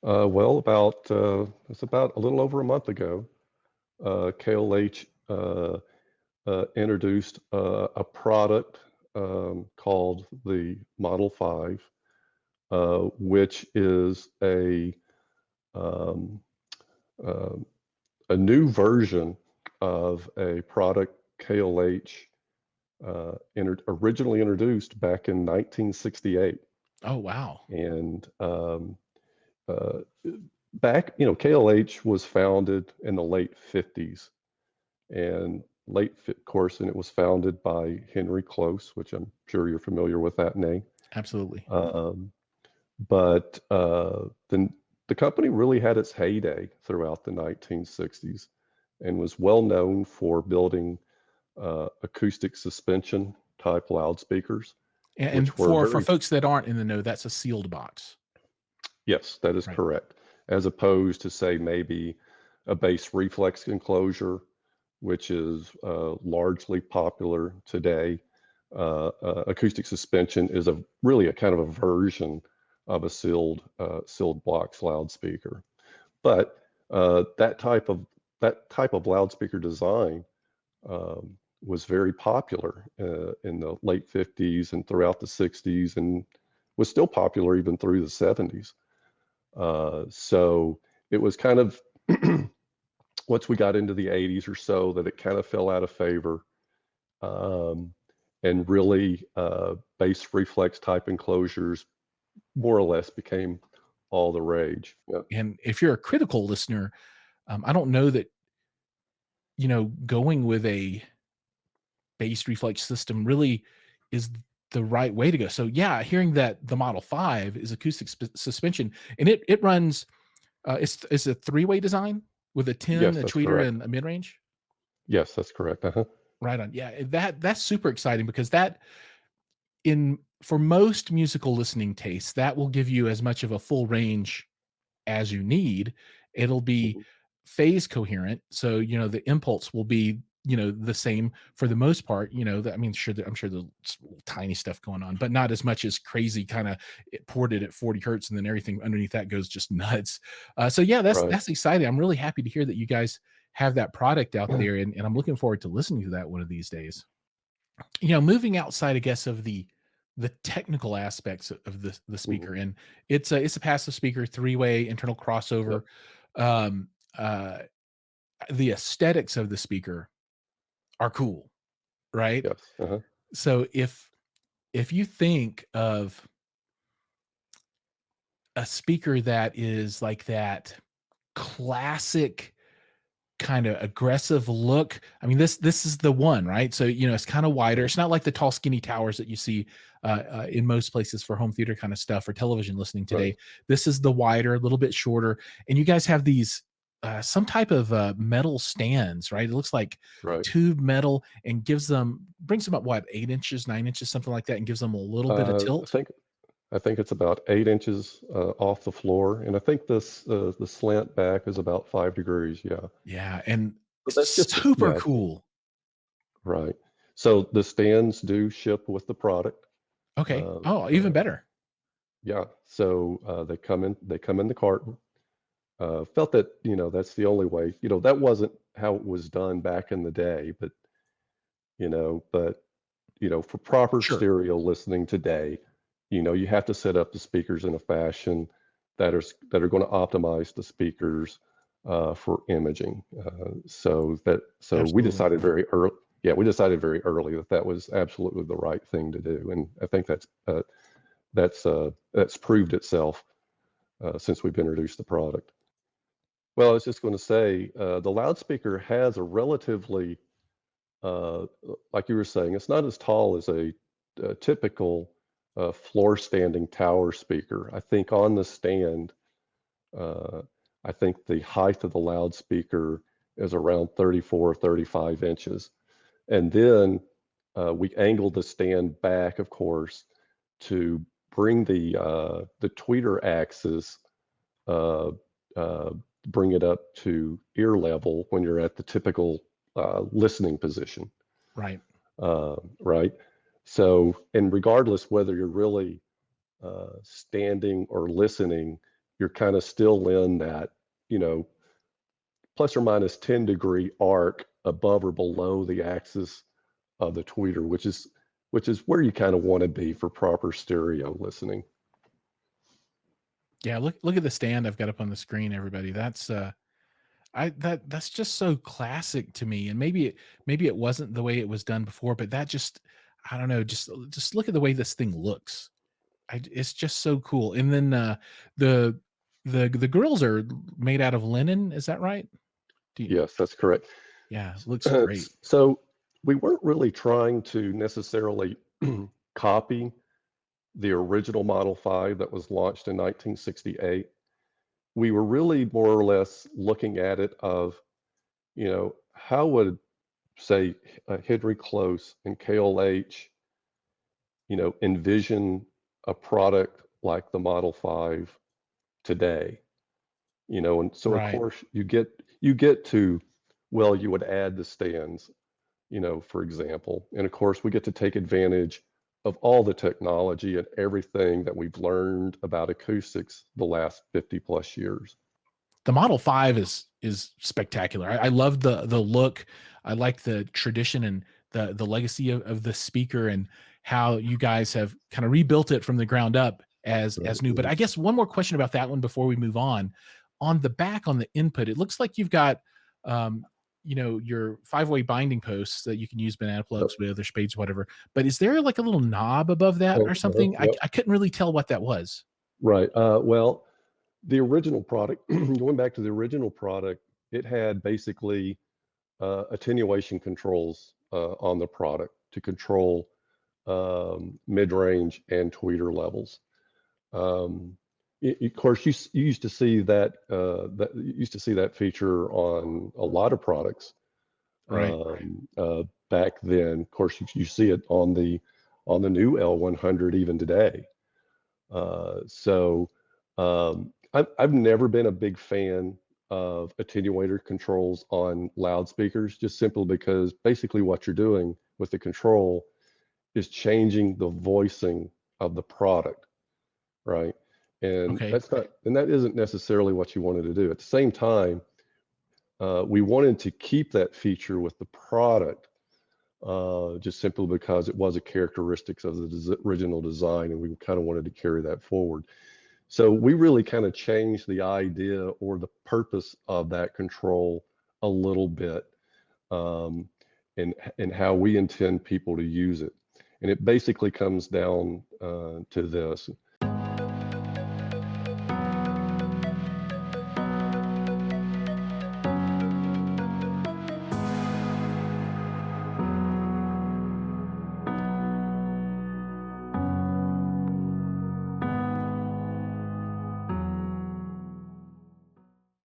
It's about a little over a month ago. KLH introduced a product called the Model Five, which is um, uh, a new version of a product KLH originally introduced back in 1968. Oh, wow. And uh, KLH was founded in the late 50s and of course, and it was founded by Henry Close, which I'm sure you're familiar with that name. Absolutely. Um, but the company really had its heyday throughout the 1960s and was well known for building acoustic suspension type loudspeakers, And which were for very, folks that aren't in the know, that's a sealed box. yes, that is Right. correct, as opposed to, say, maybe a bass reflex enclosure, which is largely popular today. Acoustic suspension is really a kind of a version of a sealed box loudspeaker. But that type of loudspeaker design was very popular in the late 50s and throughout the 60s, and was still popular even through the 70s. So it was kind of once we got into the 80s or so that it kind of fell out of favor. Um, and really, bass reflex type enclosures more or less became all the rage. Yeah. And if you're a critical listener, I don't know that, going with a bass reflex system really is the right way to go. So yeah, hearing that the Model 5 is acoustic suspension and it runs, it's a three-way design with a 10, Yes, a that's tweeter, correct. and a mid-range. Yes, that's correct. Uh-huh. Right on. Yeah, that's super exciting because that in for most musical listening tastes, that will give you as much of a full range as you need. It'll be Mhm. phase coherent, so the impulse will be the same for the most part. I mean, sure, I'm sure there's tiny stuff going on, but not as much as crazy kind of ported at 40 hertz, and then everything underneath that goes just nuts. So yeah, Right. that's exciting. I'm really happy to hear that you guys have that product out there, and I'm looking forward to listening to that one of these days. Moving outside, I guess, of the technical aspects of the Mhm. speaker, and it's a passive speaker, three-way internal crossover. Yep. Um, uh, the aesthetics of the speaker are cool, right? Yes. Uh-huh. So if you think of a speaker that is like that classic kind of aggressive look. I mean, this is the one, right? So it's kind of wider. Right. It's not like the tall, skinny towers that you see in most places for home theater kind of stuff or television listening Right. today. This is the wider, a little bit shorter, and you guys have these some type of metal stands, right? It looks like Right. tube metal and brings them up what 8 inches, 9 inches, something like that, and gives them a little bit of Uh, I tilt. think I think it's about 8 inches off the floor, and I think the slant back is about 5 degrees. Yeah. Yeah, and So that's just super yeah. cool. Right. So the stands do ship with the product. Okay. Uh, Oh, even uh, better. yeah. So they come in the carton. Felt that that's the only way. That wasn't how it was done back in the day, but for proper Sure. stereo listening today, you have to set up the speakers in a fashion that are going to optimize the speakers for imaging. So we Absolutely. decided very early. Yeah, we decided very early that that was absolutely the right thing to do, and I think that's proved itself since we've introduced the product. Well, I was just going to say the loudspeaker has a relatively uh, like you were saying, it's not as tall as a typical floor standing tower speaker. I think on the stand, uh, I think the height of the loudspeaker is around 34 or 35 inches. And then we angled the stand back, of course, to bring the tweeter axis, uh, uh, bring it up to ear level when you're at the typical listening position. Right. Right? So, and regardless whether you're really standing or listening, you're kind of still in that, you know, plus or minus 10-degree arc above or below the axis of the tweeter, which is where you kind of want to be for proper stereo listening. Yeah, look at the stand I've got up on the screen, everybody. That's just so classic to me. And maybe it wasn't the way it was done before, but that just, I don't know, just look at the way this thing looks. It's just so cool. And then the the grills are made out of linen, is that right? Do you, Yes, that's correct. yeah, looks great. So we weren't really trying to necessarily copy the original Model 5 that was launched in 1968. We were really more or less looking at it of, how would, say, Henry Close and KLH, envision a product like the Model 5 today? And so of Right. course you get to, well, you would add the stands, for example. And of course, we get to take advantage of all the technology and everything that we've learned about acoustics the last 50 plus years. The Model 5 is spectacular. I love the look. I like the tradition and the legacy of the speaker, and how you guys have kind of rebuilt it from the ground up Right. as new. But I guess one more question about that one before we move on. On the back, on the input, it looks like you've got um, your five-way binding posts that you can use banana Yep. plugs with other spades, whatever. But is there like a little knob above that or something? I, Yep. I couldn't really tell what that was. Right. Well, the original product, going back to the original product, it had basically attenuation controls on the product to control mid-range and tweeter levels. Um, of course, you used to see that feature on a lot of products Right. back then. Of course, you see it on the new L100 even today. So I've never been a big fan of attenuator controls on loudspeakers, just simply because basically what you're doing with the control is changing the voicing of the product, right? And Okay. that isn't necessarily what you wanted to do. At the same time, we wanted to keep that feature with the product, just simply because it was a characteristics of the original design, and we kind of wanted to carry that forward. So we really kind of changed the idea or the purpose of that control a little bit, um, and how we intend people to use it. And it basically comes down to this.